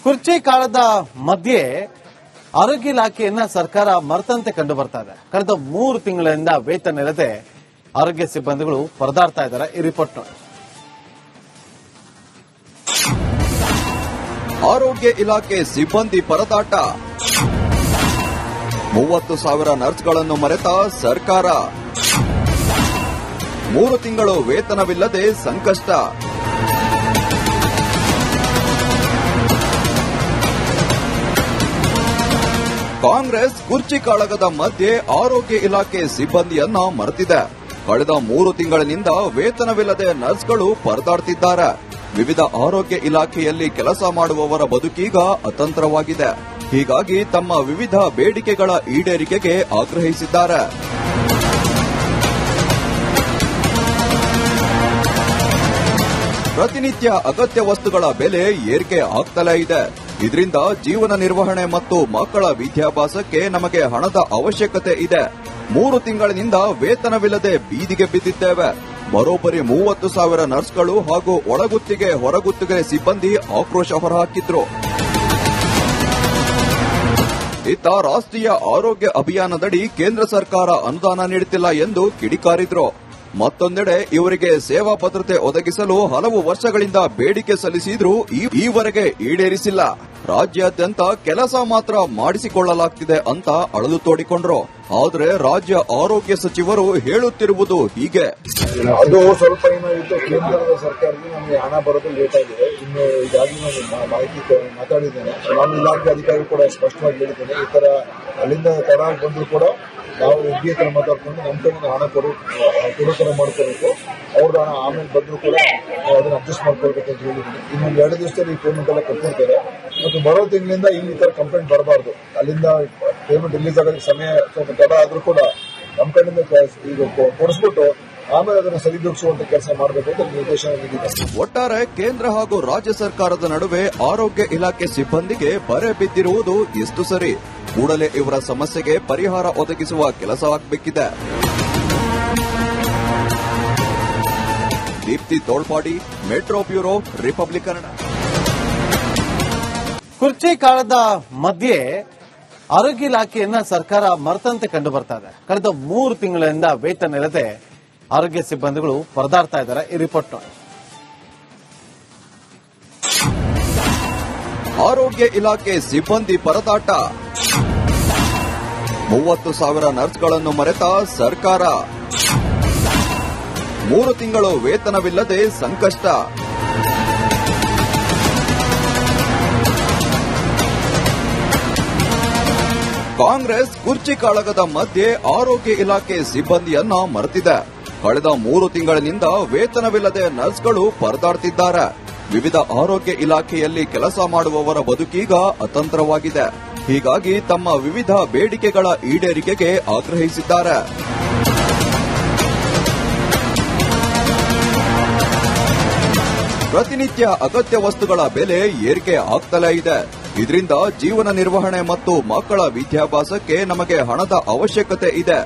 ಕುರ್ಚಿ ಕಾಳದ ಮಧ್ಯೆ ಆರೋಗ್ಯ ಇಲಾಖೆಯನ್ನ ಸರ್ಕಾರ ಮರೆತಂತೆ ಕಂಡು ಬರ್ತಾ ಇದೆ. ಕಳೆದ 3 ತಿಂಗಳಿಂದ ವೇತನ ಇಲ್ಲದೆ ಆರೋಗ್ಯ ಸಿಬ್ಬಂದಿಗಳು ಪರದಾಡ್ತಾ ಇದ್ದಾರೆ. ಈ ರಿಪೋರ್ಟ್ ನೋಡಿ. ಆರೋಗ್ಯ ಇಲಾಖೆ ಸಿಬ್ಬಂದಿ ಪರದಾಟ, 30,000 ನರ್ಸ್ಗಳನ್ನು ಮರೆತ ಸರ್ಕಾರ, 3 ತಿಂಗಳು ವೇತನವಿಲ್ಲದೆ ಸಂಕಷ್ಟ. ಕಾಂಗ್ರೆಸ್ ಕುರ್ಚಿ ಕಾಳಗದ ಮಧ್ಯೆ ಆರೋಗ್ಯ ಇಲಾಖೆ ಸಿಬ್ಬಂದಿಯನ್ನ ಮರೆತಿದೆ. ಕಳೆದ 3 ತಿಂಗಳಿನಿಂದ ವೇತನವಿಲ್ಲದೆ ನರ್ಸ್ಗಳು ಪರದಾಡ್ತಿದ್ದಾರೆ. ವಿವಿಧ ಆರೋಗ್ಯ ಇಲಾಖೆಯಲ್ಲಿ ಕೆಲಸ ಮಾಡುವವರ ಬದುಕೀಗ ಅತಂತ್ರವಾಗಿದೆ. ಹೀಗಾಗಿ ತಮ್ಮ ವಿವಿಧ ಬೇಡಿಕೆಗಳ ಈಡೇರಿಕೆಗೆ ಆಗ್ರಹಿಸಿದ್ದಾರೆ. ಪ್ರತಿನಿತ್ಯ ಅಗತ್ಯ ವಸ್ತುಗಳ ಬೆಲೆ ಏರಿಕೆ ಆಗ್ತಲೇ ಇದೆ. ಇದರಿಂದ ಜೀವನ ನಿರ್ವಹಣೆ ಮತ್ತು ಮಕ್ಕಳ ವಿದ್ಯಾಭ್ಯಾಸಕ್ಕೆ ನಮಗೆ ಹಣದ ಅವಶ್ಯಕತೆ ಇದೆ. 3 ತಿಂಗಳಿನಿಂದ ವೇತನವಿಲ್ಲದೆ ಬೀದಿಗೆ ಬಿದ್ದಿದ್ದೇವೆ. ಬರೋಬ್ಬರಿ 30,000 ನರ್ಸ್ಗಳು ಹಾಗೂ ಒಳಗುತ್ತಿಗೆ ಹೊರಗುತ್ತಿಗೆ ಸಿಬ್ಬಂದಿ ಆಕ್ರೋಶ ಹೊರಹಾಕಿದ್ರು. ಇತ್ತ ರಾಷ್ಟ್ರೀಯ ಆರೋಗ್ಯ ಅಭಿಯಾನದಡಿ ಕೇಂದ್ರ ಸರ್ಕಾರ ಅನುದಾನ ನೀಡುತ್ತಿಲ್ಲ ಎಂದು ಕಿಡಿಕಾರಿದ್ರು. ಮತ್ತೊಂದೆಡೆ ಇವರಿಗೆ ಸೇವಾ ಭದ್ರತೆ ಒದಗಿಸಲು ಹಲವು ವರ್ಷಗಳಿಂದ ಬೇಡಿಕೆ ಸಲ್ಲಿಸಿದ್ರೂ ಈವರೆಗೆ ಈಡೇರಿಸಿಲ್ಲ. ರಾಜ್ಯಾದ್ಯಂತ ಕೆಲಸ ಮಾತ್ರ ಮಾಡಿಸಿಕೊಳ್ಳಲಾಗ್ತಿದೆ ಅಂತ ಅಳಲು ತೋಡಿಕೊಂಡ್ರು. ಆದ್ರೆ ರಾಜ್ಯ ಆರೋಗ್ಯ ಸಚಿವರು ಹೇಳುತ್ತಿರುವುದು ಹೀಗೆ. ಅದು ಸ್ವಲ್ಪ ಏನಾಗಿತ್ತು, ಕೇಂದ್ರದ ಸರ್ಕಾರಕ್ಕೆ ನಮಗೆ ಹಣ ಬರೋದು ಲೇಟ್ ಆಗಿದೆ. ಇನ್ನು ಈಗಾಗಲೇ ನಾನು ಮಾಹಿತಿ ಮಾತಾಡಿದ್ದೇನೆ. ನಾನು ಇಲಾಖೆ ಅಧಿಕಾರಿ ಕೂಡ ಸ್ಪಷ್ಟವಾಗಿ ಹೇಳಿದ್ದೇನೆ, ಈ ತರ ಅಲ್ಲಿಂದ ತಡ ಬಂದ್ರು ಕೂಡ ನಾವು ಎಫ್ಡಿ ಹತ್ರ ಮಾತಾಡ್ಕೊಂಡು ನಮ್ಮ ಕಡೆ ಹಣ ಕೊಡೋತರ ಮಾಡ್ಕೋಬೇಕು. ಅವ್ರ ಹಣ ಆಮೇಲೆ ಬಂದ್ರು ಕೂಡ ಅದನ್ನ ಅಡ್ಜಸ್ಟ್ ಮಾಡ್ಕೊಳ್ಬೇಕು ಅಂತ ಹೇಳಿದ್ದೀನಿ. ಇನ್ನೊಂದು 2 ದಿವಸದಲ್ಲಿ ಈ ಪೇಮೆಂಟ್ ಎಲ್ಲ ಕೊಟ್ಟಿರ್ತಾರೆ. ಮತ್ತು ಬರೋ ತಿಂಗಳಿಂದ ಈ ತರ ಕಂಪ್ಲೇಂಟ್ ಬರಬಾರ್ದು. ಅಲ್ಲಿಂದ ಪೇಮೆಂಟ್ ರಿಲೀಸ್ ಆಗೋದಕ್ಕೆ ಸಮಯ ಸ್ವಲ್ಪ ತಡ ಆದ್ರೂ ಕೂಡ ನಮ್ಮ ಕಡೆಯಿಂದ ಈಗ ಕೊಡಿಸ್ಬಿಟ್ಟು ಆಮೇಲೆ ಅದನ್ನು ಸರಿದೂಗಿಸುವಂತ ಕೆಲಸ ಮಾಡಬೇಕು ಅಂತ ನಿರ್ದೇಶನ ನೀಡಿದೆ. ಒಟ್ಟಾರೆ ಕೇಂದ್ರ ಹಾಗೂ ರಾಜ್ಯ ಸರ್ಕಾರದ ನಡುವೆ ಆರೋಗ್ಯ ಇಲಾಖೆ ಸಿಬ್ಬಂದಿಗೆ ಬರೆ ಬಿದ್ದಿರುವುದು ಎಷ್ಟು ಸರಿ? ಕೂಡಲೇ ಇವರ ಸಮಸ್ಯೆಗೆ ಪರಿಹಾರ ಒದಗಿಸುವ ಕೆಲಸ ಆಗಬೇಕಿದೆ. Deepti Tolpadi, metro bureau, Republic Kannada. ಕುರ್ಚಿ ಕಾಳದ ಮಧ್ಯೆ ಆರೋಗ್ಯ ಇಲಾಖೆಯನ್ನ ಸರ್ಕಾರ ಮರೆತಂತೆ ಕಂಡು ಬರ್ತಾ ಇದೆ. ಕಳೆದ 3 ತಿಂಗಳಿಂದ ವೇತನ ಇಲ್ಲದೆ ಆರೋಗ್ಯ ಸಿಬ್ಬಂದಿಗಳು ಪರದಾಡ್ತಾ ಇದ್ದಾರೆ. ಈ ರಿಪೋರ್ಟ್ ನೋಡಿ. ಆರೋಗ್ಯ ಇಲಾಖೆ ಸಿಬ್ಬಂದಿ ಪರದಾಟ, 30,000 ನರ್ಸ್ಗಳನ್ನು ಮರೆತ ಸರ್ಕಾರ, 3 ತಿಂಗಳು ವೇತನವಿಲ್ಲದೆ ಸಂಕಷ್ಟ. ಕಾಂಗ್ರೆಸ್ ಕುರ್ಚಿ ಕಾಳಗದ ಮಧ್ಯೆ ಆರೋಗ್ಯ ಇಲಾಖೆ ಸಿಬ್ಬಂದಿಯನ್ನ ಮರೆತಿದೆ. ಕಳೆದ 3 ತಿಂಗಳಿನಿಂದ ವೇತನವಿಲ್ಲದೆ ನರ್ಸ್ಗಳು ಪರದಾಡ್ತಿದ್ದಾರೆ. ವಿವಿಧ ಆರೋಗ್ಯ ಇಲಾಖೆಯಲ್ಲಿ ಕೆಲಸ ಮಾಡುವವರ ಬದುಕೀಗ ಅತಂತ್ರವಾಗಿದೆ. ಹೀಗಾಗಿ ತಮ್ಮ ವಿವಿಧ ಬೇಡಿಕೆಗಳ ಈಡೇರಿಕೆಗೆ ಆಗ್ರಹಿಸಿದ್ದಾರೆ. ಪ್ರತಿನಿತ್ಯ ಅಗತ್ಯ ವಸ್ತುಗಳ ಬೆಲೆ ಏರಿಕೆ ಆಗ್ತಲೇ ಇದೆ. ಇದರಿಂದ ಜೀವನ ನಿರ್ವಹಣೆ ಮತ್ತು ಮಕ್ಕಳ ವಿದ್ಯಾಭ್ಯಾಸಕ್ಕೆ ನಮಗೆ ಹಣದ ಅವಶ್ಯಕತೆ ಇದೆ.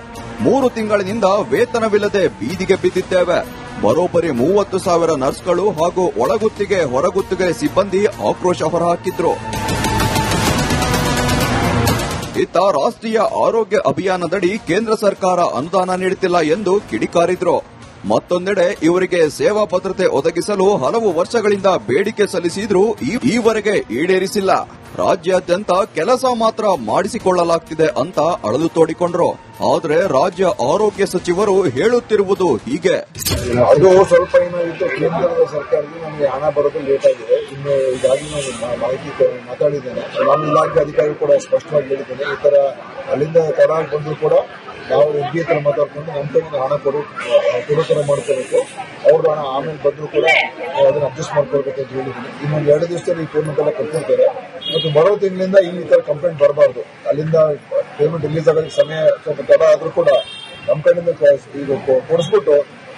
3 ತಿಂಗಳಿನಿಂದ ವೇತನವಿಲ್ಲದೆ ಬೀದಿಗೆ ಬಿದ್ದಿದ್ದೇವೆ. ಬರೋಬ್ಬರಿ 30,000 ನರ್ಸ್ಗಳು ಹಾಗೂ ಒಳಗುತ್ತಿಗೆ ಹೊರಗುತ್ತಿಗೆ ಸಿಬ್ಬಂದಿ ಆಕ್ರೋಶ ಹೊರಹಾಕಿದ್ರು. ಇತ್ತ ರಾಷ್ಟ್ರೀಯ ಆರೋಗ್ಯ ಅಭಿಯಾನದಡಿ ಕೇಂದ್ರ ಸರ್ಕಾರ ಅನುದಾನ ನೀಡುತ್ತಿಲ್ಲ ಎಂದು ಕಿಡಿಕಾರಿದ್ರು. ಮತ್ತೊಂದೆಡೆ ಇವರಿಗೆ ಸೇವಾ ಭದ್ರತೆ ಒದಗಿಸಲು ಹಲವು ವರ್ಷಗಳಿಂದ ಬೇಡಿಕೆ ಸಲ್ಲಿಸಿದ್ರೂ ಈವರೆಗೆ ಈಡೇರಿಸಿಲ್ಲ. ರಾಜ್ಯಾದ್ಯಂತ ಕೆಲಸ ಮಾತ್ರ ಮಾಡಿಸಿಕೊಳ್ಳಲಾಗ್ತಿದೆ ಅಂತ ಅಳಲು ತೋಡಿಕೊಂಡ್ರು. ಆದ್ರೆ ರಾಜ್ಯ ಆರೋಗ್ಯ ಸಚಿವರು ಹೇಳುತ್ತಿರುವುದು ಹೀಗೆ. ಅದು ಸ್ವಲ್ಪ ಏನಾಗಿತ್ತು, ಕೇಂದ್ರದ ಸರ್ಕಾರಕ್ಕೆ ನಮಗೆ ಹಣ ಬರೋದು ಲೇಟ್ ಆಗಿದೆ. ಇನ್ನು ಈಗಾಗಲೇ ನಾನು ಮಾಹಿತಿ ಮಾತಾಡಿದ್ದೇನೆ. ನಾನು ಇಲಾಖೆ ಅಧಿಕಾರಿ ಕೂಡ ಸ್ಪಷ್ಟವಾಗಿ ಹೇಳಿದ್ದೇನೆ, ಈ ತರ ಅಲ್ಲಿಂದ ತಡ ಬಂದ್ರು ಕೂಡ ನಾವು ಎಫ್ಡಿ ಹತ್ರ ಮಾತಾಡ್ಕೊಂಡು ನಮ್ಮ ಕಡೆ ಹಣ ಕೊಡೋತರ ಮಾಡ್ಕೋಬೇಕು. ಅವ್ರ ಹಣ ಆಮೇಲೆ ಬಂದ್ರು ಕೂಡ ಅದನ್ನ ಅಡ್ಜಸ್ಟ್ ಮಾಡ್ಕೊಳ್ಬೇಕು ಅಂತ ಹೇಳಿದ್ದೀನಿ. ಇನ್ನೊಂದು 2 ದಿವಸದಲ್ಲಿ ಈ ಪೇಮೆಂಟ್ ಎಲ್ಲ ಕೊಟ್ಟಿರ್ತಾರೆ. ಮತ್ತು ಬರೋ ತಿಂಗಳಿಂದ ಈ ತರ ಕಂಪ್ಲೇಂಟ್ ಬರಬಾರ್ದು. ಅಲ್ಲಿಂದ ಪೇಮೆಂಟ್ ರಿಲೀಸ್ ಆಗೋದಕ್ಕೆ ಸಮಯ ಸ್ವಲ್ಪ ತಡ ಆದ್ರೂ ಕೂಡ ನಮ್ಮ ಕಡೆಯಿಂದ ಈಗ ಕೊಡಿಸ್ಬಿಟ್ಟು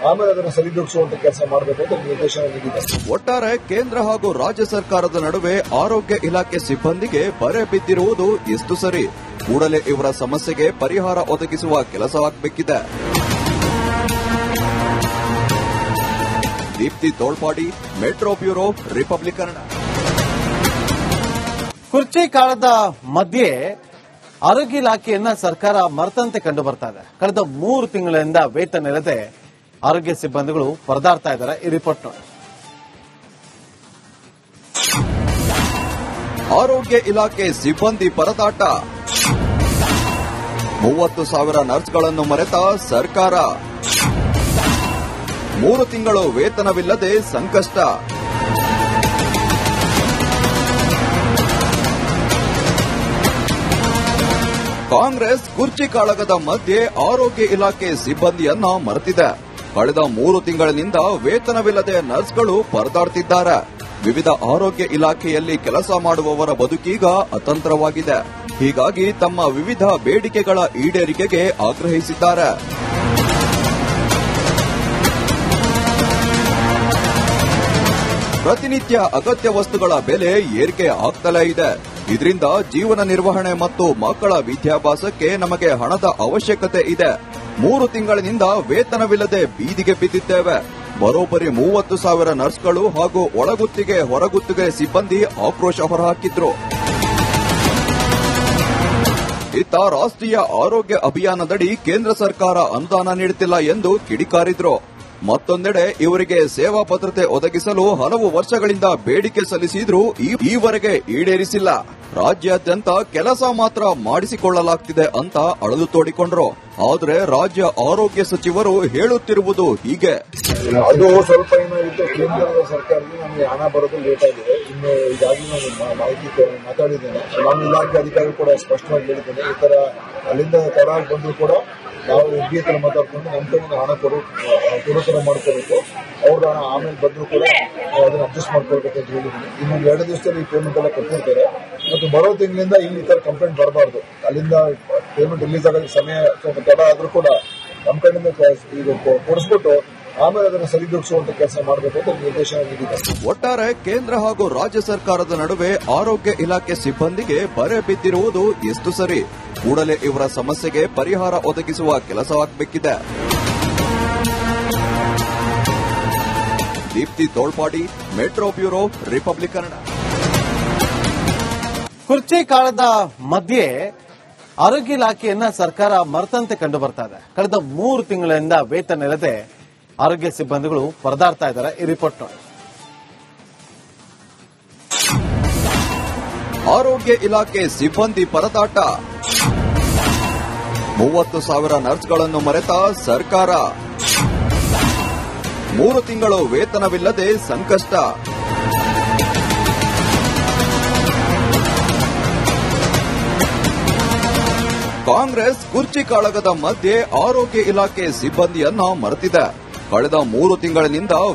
ಆಮೇಲೆ ಅದನ್ನು ಸರಿದೂಗಿಸುವಂತ ಕೆಲಸ ಮಾಡಬೇಕು ಅಂತ ನಿರ್ದೇಶನ ನೀಡಿದೆ. ಒಟ್ಟಾರೆ ಕೇಂದ್ರ ಹಾಗೂ ರಾಜ್ಯ ಸರ್ಕಾರದ ನಡುವೆ ಆರೋಗ್ಯ ಇಲಾಖೆ ಸಿಬ್ಬಂದಿಗೆ ಬರೆ ಬಿದ್ದಿರುವುದು ಎಷ್ಟು ಸರಿ? ಕೂಡಲೇ ಇವರ ಸಮಸ್ಯೆಗೆ ಪರಿಹಾರ ಒದಗಿಸುವ ಕೆಲಸ ಆಗಬೇಕಿದೆ. Deepti Tolpadi, metro bureau, Republic Kannada. ಕುರ್ಚಿ ಕಾಳದ ಮಧ್ಯೆ ಆರೋಗ್ಯ ಇಲಾಖೆಯನ್ನ ಸರ್ಕಾರ ಮರೆತಂತೆ ಕಂಡು ಬರ್ತಾ ಇದೆ. ಕಳೆದ 3 ತಿಂಗಳಿಂದ ವೇತನ ಇಲ್ಲದೆ ಆರೋಗ್ಯ ಸಿಬ್ಬಂದಿಗಳು ಪರದಾಡ್ತಾ ಇದ್ದಾರೆ. ಈ ರಿಪೋರ್ಟ್ ನೋಡಿ. ಆರೋಗ್ಯ ಇಲಾಖೆ ಸಿಬ್ಬಂದಿ ಪರದಾಟ, 30,000 ನರ್ಸ್ಗಳನ್ನು ಮರೆತ ಸರ್ಕಾರ, 3 ತಿಂಗಳು ವೇತನವಿಲ್ಲದೆ ಸಂಕಷ್ಟ. ಕಾಂಗ್ರೆಸ್ ಕುರ್ಚಿ ಕಾಳಗದ ಮಧ್ಯೆ ಆರೋಗ್ಯ ಇಲಾಖೆ ಸಿಬ್ಬಂದಿಯನ್ನ ಮರೆತಿದೆ. ಕಳೆದ 3 ತಿಂಗಳಿನಿಂದ ವೇತನವಿಲ್ಲದೆ ನರ್ಸ್ಗಳು ಪರದಾಡ್ತಿದ್ದಾರೆ. ವಿವಿಧ ಆರೋಗ್ಯ ಇಲಾಖೆಯಲ್ಲಿ ಕೆಲಸ ಮಾಡುವವರ ಬದುಕೀಗ ಅತಂತ್ರವಾಗಿದೆ. ಹೀಗಾಗಿ ತಮ್ಮ ವಿವಿಧ ಬೇಡಿಕೆಗಳ ಈಡೇರಿಕೆಗೆ ಆಗ್ರಹಿಸಿದ್ದಾರೆ. ಪ್ರತಿನಿತ್ಯ ಅಗತ್ಯ ವಸ್ತುಗಳ ಬೆಲೆ ಏರಿಕೆ ಆಗ್ತಲೇ ಇದೆ. ಇದರಿಂದ ಜೀವನ ನಿರ್ವಹಣೆ ಮತ್ತು ಮಕ್ಕಳ ವಿದ್ಯಾಭ್ಯಾಸಕ್ಕೆ ನಮಗೆ ಹಣದ ಅವಶ್ಯಕತೆ ಇದೆ. 3 ತಿಂಗಳಿನಿಂದ ವೇತನವಿಲ್ಲದೆ ಬೀದಿಗೆ ಬಿದ್ದಿದ್ದೇವೆ. ಬರೋಬ್ಬರಿ 30,000 ನರ್ಸ್ಗಳು ಹಾಗೂ ಒಳಗುತ್ತಿಗೆ ಹೊರಗುತ್ತಿಗೆ ಸಿಬ್ಬಂದಿ ಆಕ್ರೋಶ ಹೊರಹಾಕಿದ್ರು. ಇತ್ತ ರಾಷ್ಟ್ರೀಯ ಆರೋಗ್ಯ ಅಭಿಯಾನದಡಿ ಕೇಂದ್ರ ಸರ್ಕಾರ ಅನುದಾನ ನೀಡುತ್ತಿಲ್ಲ ಎಂದು ಕಿಡಿಕಾರಿದ್ರು. ಮತ್ತೊಂದೆಡೆ ಇವರಿಗೆ ಸೇವಾ ಭದ್ರತೆ ಒದಗಿಸಲು ಹಲವು ವರ್ಷಗಳಿಂದ ಬೇಡಿಕೆ ಸಲ್ಲಿಸಿದ್ರೂ ಈವರೆಗೆ ಈಡೇರಿಸಿಲ್ಲ. ರಾಜ್ಯಾದ್ಯಂತ ಕೆಲಸ ಮಾತ್ರ ಮಾಡಿಸಿಕೊಳ್ಳಲಾಗ್ತಿದೆ ಅಂತ ಅಳಲು ತೋಡಿಕೊಂಡ್ರು. ಆದ್ರೆ ರಾಜ್ಯ ಆರೋಗ್ಯ ಸಚಿವರು ಹೇಳುತ್ತಿರುವುದು ಹೀಗೆ. ಅದು ಸ್ವಲ್ಪ ಏನಾಗಿತ್ತು, ಕೇಂದ್ರದ ಸರ್ಕಾರಕ್ಕೆ ನಮಗೆ ಹಣ ಬರೋದು ಲೇಟ್ ಆಗಿದೆ. ಇನ್ನು ಈಗಾಗಲೇ ನಾನು ಮಾಹಿತಿ ಮಾತಾಡಿದ್ದೇನೆ. ನಮ್ಮ ಇಲಾಖೆ ಅಧಿಕಾರಿ ಕೂಡ ಸ್ಪಷ್ಟವಾಗಿ ಹೇಳಿದ್ದೇನೆ, ಈ ತರ ಅಲ್ಲಿಂದ ತಡ ಬಂದ್ರು ಕೂಡ ನಾವು ಒಬ್ಬಿ ಹತ್ರ ಮಾತಾಡ್ಕೊಂಡು ನಮ್ಮ ಕಡೆ ಹಣ ಕೊಡೋತರ ಮಾಡ್ಕೋಬೇಕು. ಅವ್ರ ಹಣ ಆಮೇಲೆ ಬಂದ್ರು ಕೂಡ ಅದನ್ನ ಅಡ್ಜಸ್ಟ್ ಮಾಡ್ಕೊಳ್ಬೇಕು ಅಂತ ಹೇಳಿದ್ದೀನಿ. ಇನ್ನೊಂದು 2 ದಿವಸದಲ್ಲಿ ಈ ಪೇಮೆಂಟ್ ಎಲ್ಲ ಕೊಟ್ಟಿರ್ತಾರೆ. ಮತ್ತು ಬರೋ ತಿಂಗಳಿಂದ ಇಲ್ಲಿ ಈ ತರ ಕಂಪ್ಲೇಂಟ್ ಬರಬಾರ್ದು. ಅಲ್ಲಿಂದ ಪೇಮೆಂಟ್ ರಿಲೀಸ್ ಆಗೋಕ್ಕೆ ಸಮಯ ಸ್ವಲ್ಪ ತಡ ಆದ್ರೂ ಕೂಡ ನಮ್ಮ ಕಡೆಯಿಂದ ಈಗ ಕೊಡಿಸ್ಬಿಟ್ಟು ಆಮೇಲೆ ಅದನ್ನು ಸರಿದೂಗಿಸುವಂತ ಕೆಲಸ ಮಾಡಬೇಕು ಅಂತ ನಿರ್ದೇಶನ ನೀಡಿದ್ದಾರೆ. ಒಟ್ಟಾರೆ ಕೇಂದ್ರ ಹಾಗೂ ರಾಜ್ಯ ಸರ್ಕಾರದ ನಡುವೆ ಆರೋಗ್ಯ ಇಲಾಖೆ ಸಿಬ್ಬಂದಿಗೆ ಬರೆ ಬಿದ್ದಿರುವುದು ಎಷ್ಟು ಸರಿ? ಕೂಡಲೇ ಇವರ ಸಮಸ್ಯೆಗೆ ಪರಿಹಾರ ಒದಗಿಸುವ ಕೆಲಸವಾಗಬೇಕಿದೆ. Deepti Tolpadi, metro bureau, Republic Kannada. ಕುರ್ಚಿ ಕಾಳದ ಮಧ್ಯೆ ಆರೋಗ್ಯ ಇಲಾಖೆಯನ್ನ ಸರ್ಕಾರ ಮರೆತಂತೆ ಕಂಡು ಬರ್ತಾ ಇದೆ. ಕಳೆದ 3 ತಿಂಗಳಿಂದ ವೇತನ ಇಲ್ಲದೆ ಆರೋಗ್ಯ ಸಿಬ್ಬಂದಿಗಳು ಪರದಾಡ್ತಾ ಇದ್ದಾರೆ. ಈ ರಿಪೋರ್ಟ್ ನೋಡಿ. ಆರೋಗ್ಯ ಇಲಾಖೆ ಸಿಬ್ಬಂದಿ ಪರದಾಟ, 30,000 ನರ್ಸ್ಗಳನ್ನು ಮರೆತ ಸರ್ಕಾರ, 3 ತಿಂಗಳು ವೇತನವಿಲ್ಲದೆ ಸಂಕಷ್ಟ. ಕಾಂಗ್ರೆಸ್ ಕುರ್ಚಿ ಕಾಳಗದ ಮಧ್ಯೆ ಆರೋಗ್ಯ ಇಲಾಖೆ ಸಿಬ್ಬಂದಿಯನ್ನ ಮರೆತಿದೆ. ಕಳೆದ 3 ತಿಂಗಳಿನಿಂದ